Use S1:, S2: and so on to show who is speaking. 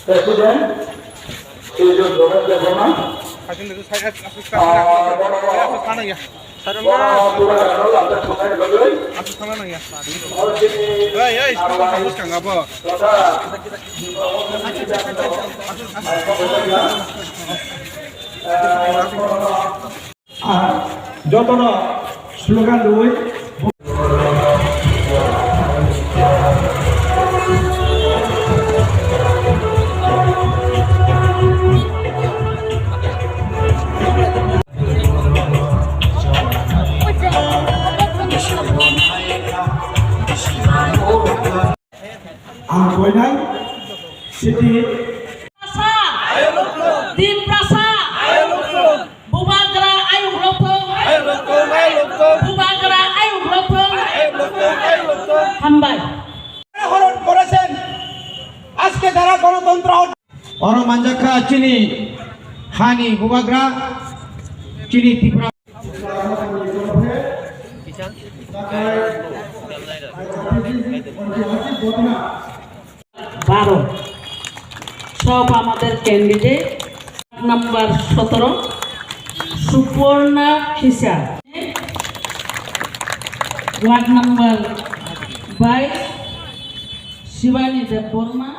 S1: president শ্রীযুক্ত রমেশ বর্মা
S2: যতটা slogan রয়ে ang koinai city
S3: di prasa bubagra ayung lopong bubagra ayung lopong hambai
S2: হরণ করেছেন আজকে যারা গণতন্ত্র অরমাঞ্জাখা চিনি হানি বুবাগ্রা চিনি ত্রিপুরা
S3: বারো সব আমাদের candidate number 17 Suparna Khisa ward number 22 Shivani Debbarma